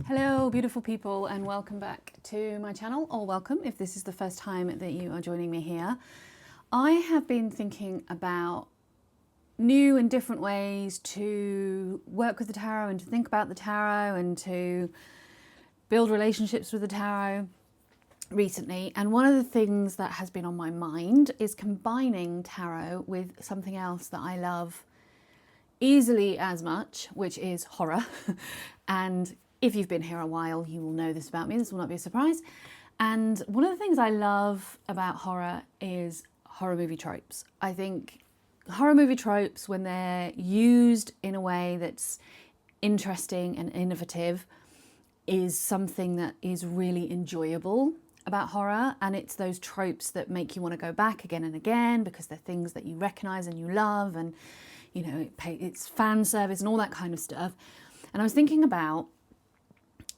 Hello beautiful people, and welcome back to my channel, or welcome if this is the first time that you are joining me here. I have been thinking about new and different ways to work with the tarot and to think about the tarot and to build relationships with the tarot recently, and one of the things that has been on my mind is combining tarot with something else that I love easily as much, which is horror. And if you've been here a while, you will know this about me. This will not be a surprise. And one of the things I love about horror is horror movie tropes. I think horror movie tropes, when they're used in a way that's interesting and innovative, is something that is really enjoyable about horror. And it's those tropes that make you want to go back again and again because they're things that you recognize and you love, and you know, it's fan service and all that kind of stuff. And I was thinking about,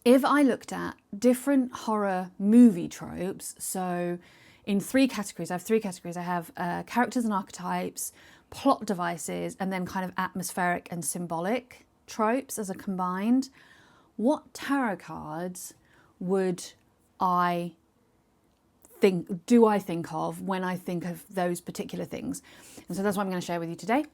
if I looked at different horror movie tropes, so in three categories, I have three categories. I have characters and archetypes, plot devices, and then kind of atmospheric and symbolic tropes as a combined. What tarot cards would I think of when I think of those particular things? And so that's what I'm going to share with you today.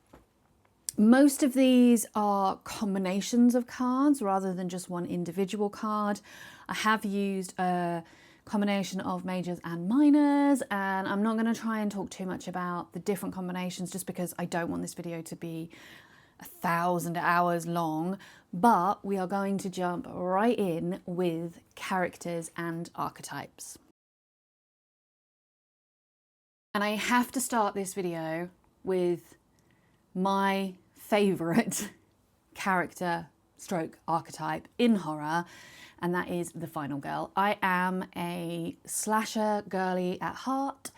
Most of these are combinations of cards rather than just one individual card. I have used a combination of majors and minors, and I'm not going to try and talk too much about the different combinations just because I don't want this video to be 1,000 hours long, but we are going to jump right in with characters and archetypes. And I have to start this video with my favourite character stroke archetype in horror, and that is the final girl. I am a slasher girly at heart.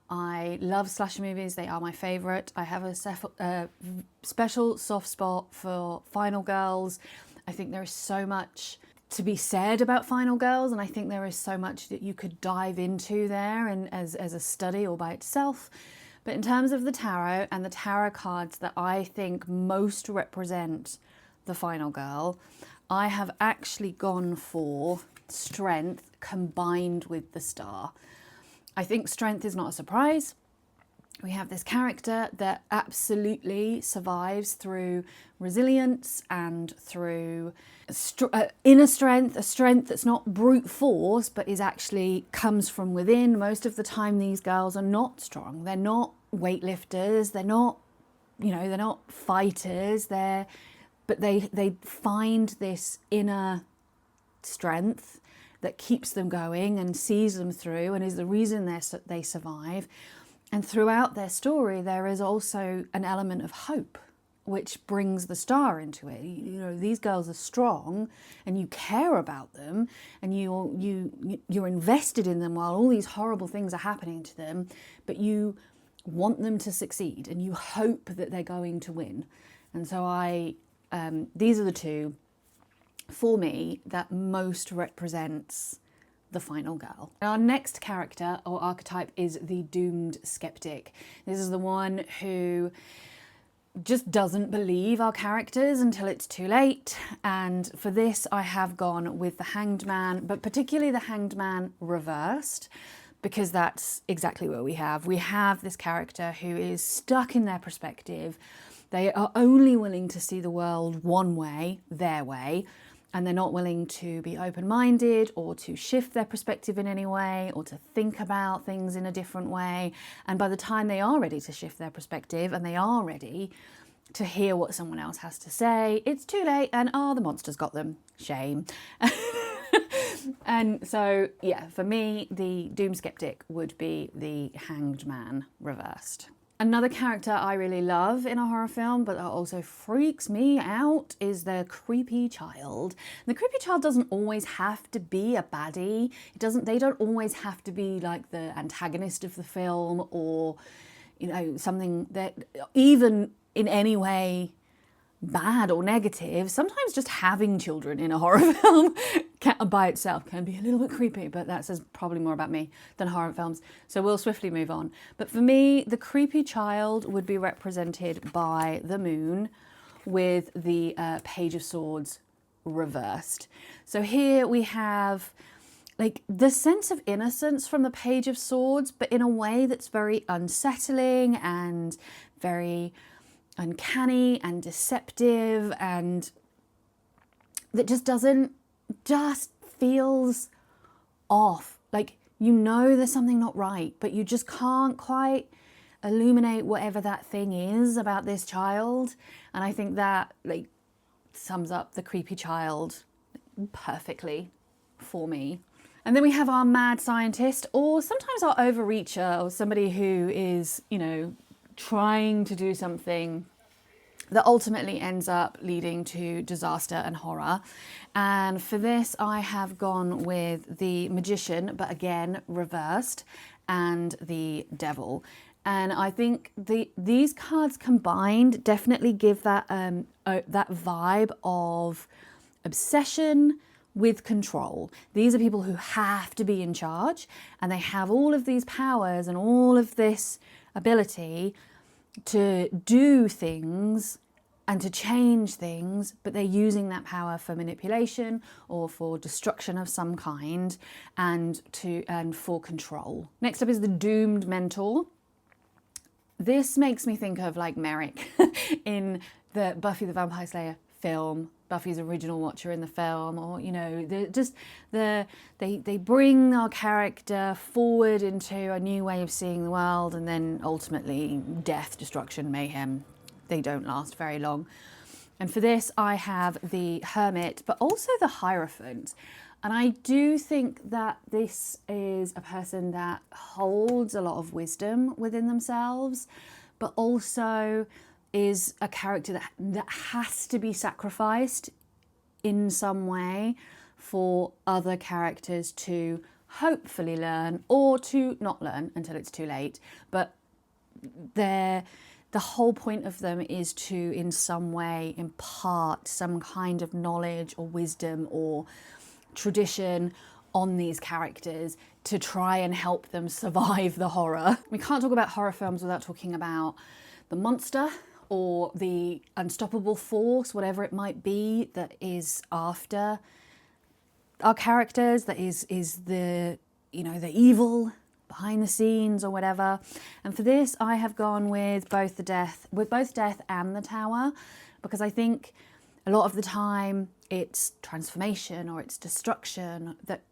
I love slasher movies. They are my favourite. I have a special soft spot for final girls. I think there is so much to be said about final girls, and I think there is so much that you could dive into there and as a study all by itself. But in terms of the tarot and the tarot cards that I think most represent the final girl, I have actually gone for strength combined with the star. I think strength is not a surprise. We have this character that absolutely survives through resilience and through inner strength, a strength that's not brute force, but is actually comes from within. Most of the time, these girls are not strong. They're not weightlifters. They're not, you know, they're not fighters. But they find this inner strength that keeps them going and sees them through and is the reason they survive. And throughout their story, there is also an element of hope, which brings the star into it. You know, these girls are strong, and you care about them, and you're invested in them while all these horrible things are happening to them, but you want them to succeed, and you hope that they're going to win. And so these are the two, for me, that most represents the final girl. Our next character or archetype is the Doomed Skeptic. This is the one who just doesn't believe our characters until it's too late. And for this, I have gone with the Hanged Man, but particularly the Hanged Man reversed, because that's exactly what we have. We have this character who is stuck in their perspective. They are only willing to see the world one way, their way, and they're not willing to be open-minded or to shift their perspective in any way or to think about things in a different way. And by the time they are ready to shift their perspective and they are ready to hear what someone else has to say, it's too late and, oh, the monster's got them. Shame. And so, yeah, for me, the Doomed Skeptic would be the Hanged Man reversed. Another character I really love in a horror film, but that also freaks me out, is the creepy child. And the creepy child doesn't always have to be a baddie. They don't always have to be like the antagonist of the film, or, you know, something that even in any way bad or negative. Sometimes just having children in a horror film by itself can be a little bit creepy, but that says probably more about me than horror films. So we'll swiftly move on. But for me, the creepy child would be represented by the moon with the Page of Swords reversed. So here we have like the sense of innocence from the Page of Swords, but in a way that's very unsettling and very uncanny and deceptive, and that just feels off. Like, you know there's something not right, but you just can't quite illuminate whatever that thing is about this child. And I think that like sums up the creepy child perfectly for me. And then we have our mad scientist, or sometimes our overreacher, or somebody who is, you know, trying to do something that ultimately ends up leading to disaster and horror. And for this, I have gone with the Magician, but again, reversed, and the Devil. And I think these cards combined definitely give that, that vibe of obsession with control. These are people who have to be in charge, and they have all of these powers and all of this ability to do things and to change things, but they're using that power for manipulation or for destruction of some kind, and for control. Next up is the Doomed Mentor. This makes me think of like Merrick in the Buffy the Vampire Slayer film, Buffy's original watcher in the film, or, you know, they bring our character forward into a new way of seeing the world, and then ultimately death, destruction, mayhem. They don't last very long. And for this, I have the Hermit, but also the Hierophant. And I do think that this is a person that holds a lot of wisdom within themselves, but also is a character that has to be sacrificed in some way for other characters to hopefully learn, or to not learn until it's too late. But the whole point of them is to, in some way, impart some kind of knowledge or wisdom or tradition on these characters to try and help them survive the horror. We can't talk about horror films without talking about the monster or the unstoppable force, whatever it might be, that is after our characters, that is the, you know, the evil behind the scenes or whatever. And for this, I have gone with both Death and the Tower, because I think a lot of the time it's transformation or it's destruction that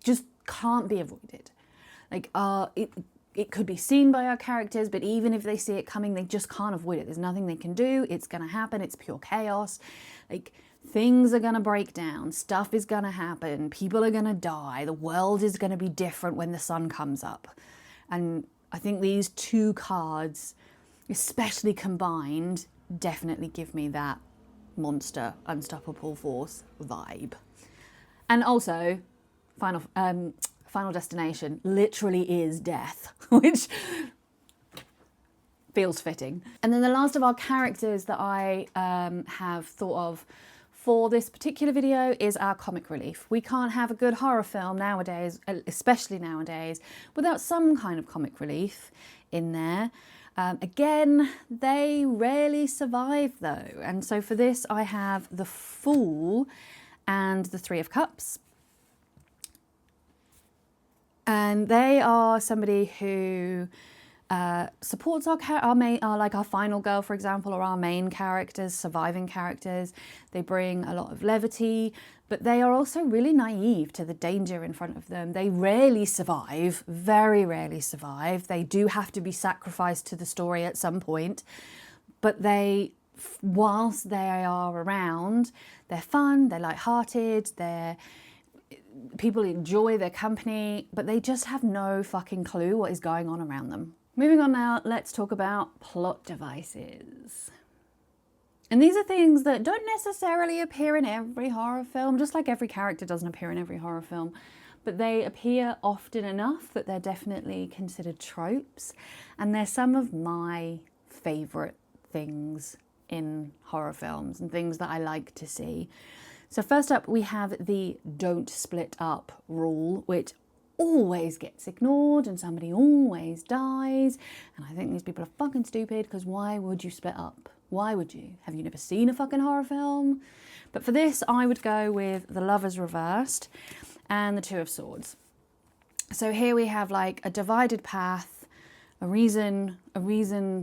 just can't be avoided. Like, it could be seen by our characters, but even if they see it coming, they just can't avoid it. There's nothing they can do. It's going to happen. It's pure chaos. Like, things are going to break down. Stuff is going to happen. People are going to die. The world is going to be different when the sun comes up. And I think these two cards, especially combined, definitely give me that monster, unstoppable force vibe. And also, Final Destination literally is death, which feels fitting. And then the last of our characters that I have thought of for this particular video is our comic relief. We can't have a good horror film nowadays, especially nowadays, without some kind of comic relief in there. Again, they rarely survive though. And so for this, I have the Fool and the Three of Cups. And they are somebody who supports our final girl, for example, or our main characters, surviving characters. They bring a lot of levity, but they are also really naive to the danger in front of them. They rarely survive, very rarely survive. They do have to be sacrificed to the story at some point, but whilst they are around, they're fun, they're lighthearted, people enjoy their company, but they just have no fucking clue what is going on around them. Moving on now, let's talk about plot devices. And these are things that don't necessarily appear in every horror film, just like every character doesn't appear in every horror film, but they appear often enough that they're definitely considered tropes. And they're some of my favourite things in horror films and things that I like to see. So first up, we have the don't split up rule, which always gets ignored and somebody always dies. And I think these people are fucking stupid, because why would you split up? Why would you? Have you never seen a fucking horror film? But for this, I would go with the Lovers reversed and the Two of Swords. So here we have like a divided path, a reason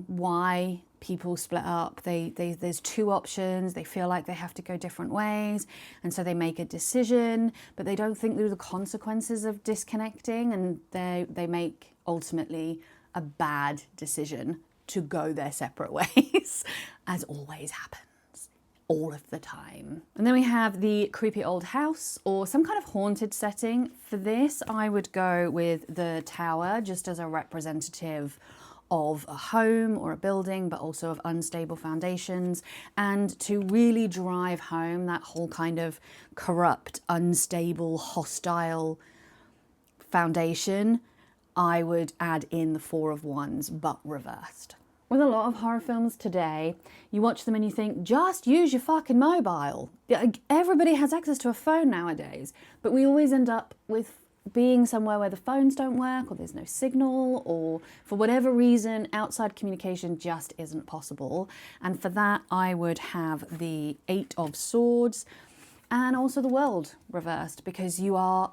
why people split up. There's two options. They feel like they have to go different ways, and so they make a decision, but they don't think through the consequences of disconnecting, and they make ultimately a bad decision to go their separate ways, as always happens. All of the time. And then we have the creepy old house or some kind of haunted setting. For this, I would go with the tower just as a representative of a home or a building, but also of unstable foundations. And to really drive home that whole kind of corrupt, unstable, hostile foundation, I would add in the Four of Wands, but reversed. With a lot of horror films today, you watch them and you think, just use your fucking mobile. Everybody has access to a phone nowadays, but we always end up with being somewhere where the phones don't work, or there's no signal, or for whatever reason, outside communication just isn't possible. And for that, I would have the Eight of Swords and also the World reversed, because you are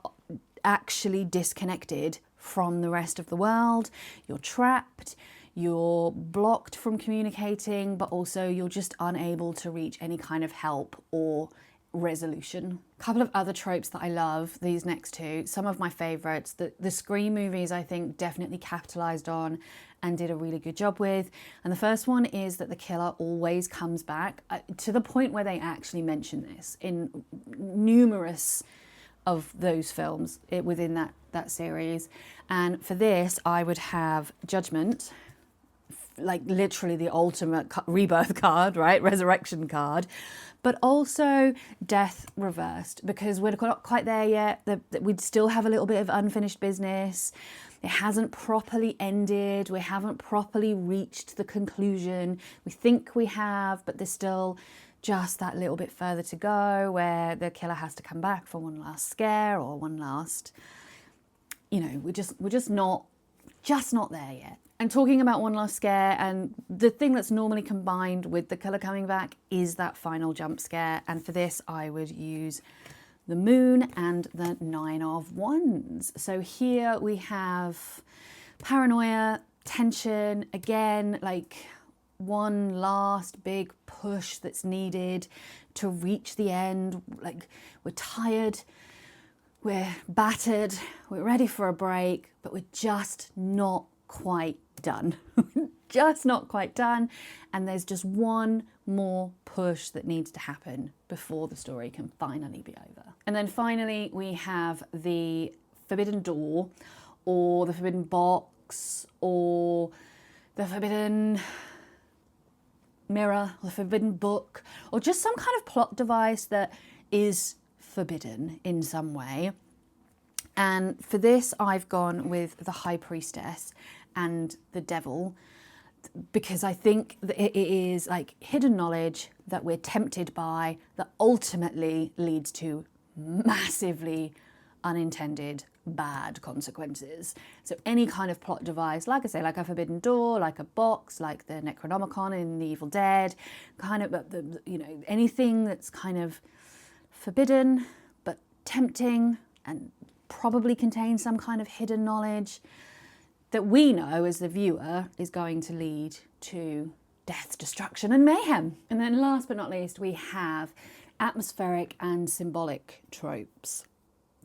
actually disconnected from the rest of the world. You're trapped. You're blocked from communicating, but also you're just unable to reach any kind of help or resolution. A couple of other tropes that I love, these next two, some of my favorites, the Scream movies I think definitely capitalized on and did a really good job with. And the first one is that the killer always comes back, to the point where they actually mention this in numerous of those films within that series. And for this, I would have Judgment, like literally the ultimate rebirth card, right? Resurrection card, but also Death reversed, because we're not quite there yet. We'd still have a little bit of unfinished business. It hasn't properly ended. We haven't properly reached the conclusion. We think we have, but there's still just that little bit further to go where the killer has to come back for one last scare or one last, we're just not there yet. And talking about one last scare, and the thing that's normally combined with the killer coming back is that final jump scare. And for this, I would use the Moon and the Nine of Wands. So here we have paranoia, tension, again, like one last big push that's needed to reach the end. Like, we're tired, we're battered, we're ready for a break, but we're just not quite done. Just not quite done. And there's just one more push that needs to happen before the story can finally be over. And then finally, we have the Forbidden Door, or the Forbidden Box, or the Forbidden Mirror, or the Forbidden Book, or just some kind of plot device that is forbidden in some way. And for this, I've gone with the High Priestess and the Devil, because I think that it is like hidden knowledge that we're tempted by that ultimately leads to massively unintended bad consequences. So any kind of plot device, like I say, like a forbidden door, like a box, like the Necronomicon in the Evil Dead, kind of, anything that's kind of forbidden but tempting and probably contains some kind of hidden knowledge that we know as the viewer is going to lead to death, destruction and mayhem. And then last but not least, we have atmospheric and symbolic tropes.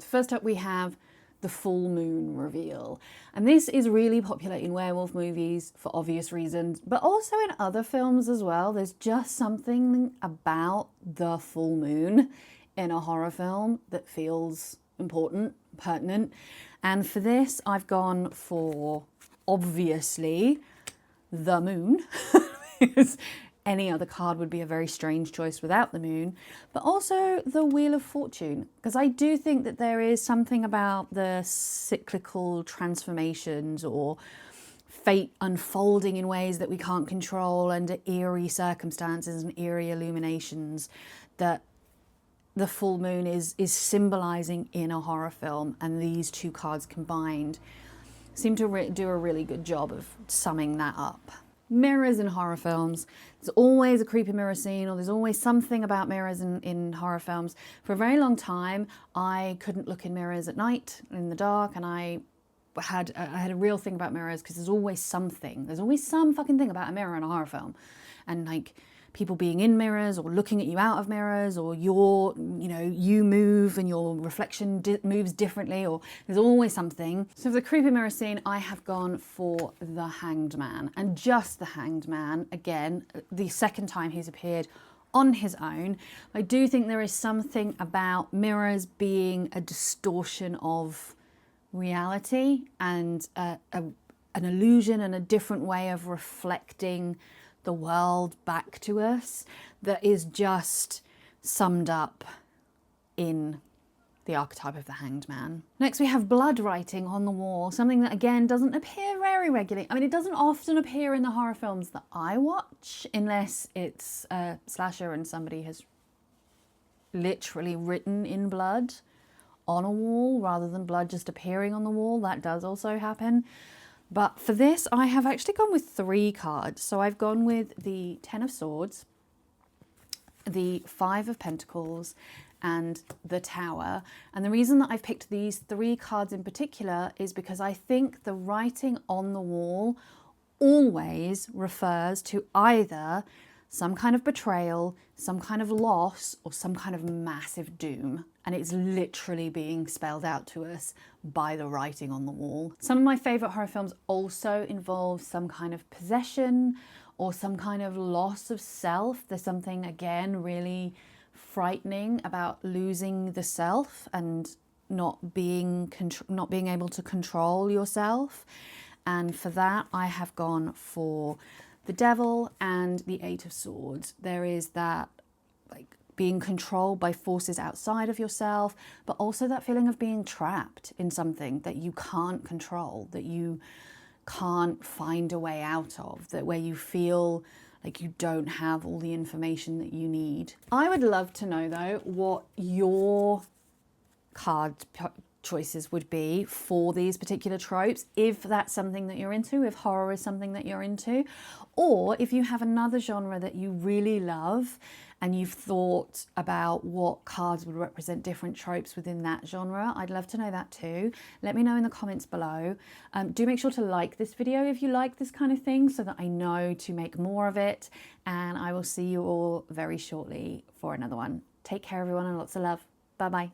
First up, we have the full moon reveal. And this is really popular in werewolf movies for obvious reasons, but also in other films as well. There's just something about the full moon in a horror film that feels important, pertinent. And for this, I've gone for, obviously, the moon, because any other card would be a very strange choice without the moon, but also the Wheel of Fortune, because I do think that there is something about the cyclical transformations or fate unfolding in ways that we can't control under eerie circumstances and eerie illuminations that the full moon is symbolizing in a horror film, and these two cards combined seem to do a really good job of summing that up. Mirrors in horror films. There's always a creepy mirror scene, or there's always something about mirrors in horror films. For a very long time, I couldn't look in mirrors at night, in the dark, and I had a real thing about mirrors because there's always something. There's always some fucking thing about a mirror in a horror film. And like people being in mirrors or looking at you out of mirrors, or you move and your reflection moves differently, or there's always something. So for the creepy mirror scene, I have gone for the Hanged Man, and just the Hanged Man, again, the second time he's appeared on his own. I do think there is something about mirrors being a distortion of reality and an illusion and a different way of reflecting the world back to us that is just summed up in the archetype of the Hanged Man. Next we have blood writing on the wall, something that again doesn't appear very regularly. I mean, it doesn't often appear in the horror films that I watch unless it's a slasher and somebody has literally written in blood on a wall rather than blood just appearing on the wall. That does also happen. But for this, I have actually gone with 3 cards. So I've gone with the 10 of Swords, the 5 of Pentacles, and the Tower. And the reason that I've picked these 3 cards in particular is because I think the writing on the wall always refers to either some kind of betrayal, some kind of loss, or some kind of massive doom. And it's literally being spelled out to us by the writing on the wall. Some of my favourite horror films also involve some kind of possession or some kind of loss of self. There's something, again, really frightening about losing the self and not being able to control yourself. And for that, I have gone for the Devil and the 8 of Swords. There is that like being controlled by forces outside of yourself, but also that feeling of being trapped in something that you can't control, that you can't find a way out of, that where you feel like you don't have all the information that you need. I would love to know though what your card choices would be for these particular tropes, if that's something that you're into, if horror is something that you're into, or if you have another genre that you really love and you've thought about what cards would represent different tropes within that genre. I'd love to know that too. Let me know in the comments below. Do make sure to like this video if you like this kind of thing so that I know to make more of it, and I will see you all very shortly for another one. Take care everyone, and lots of love. Bye bye.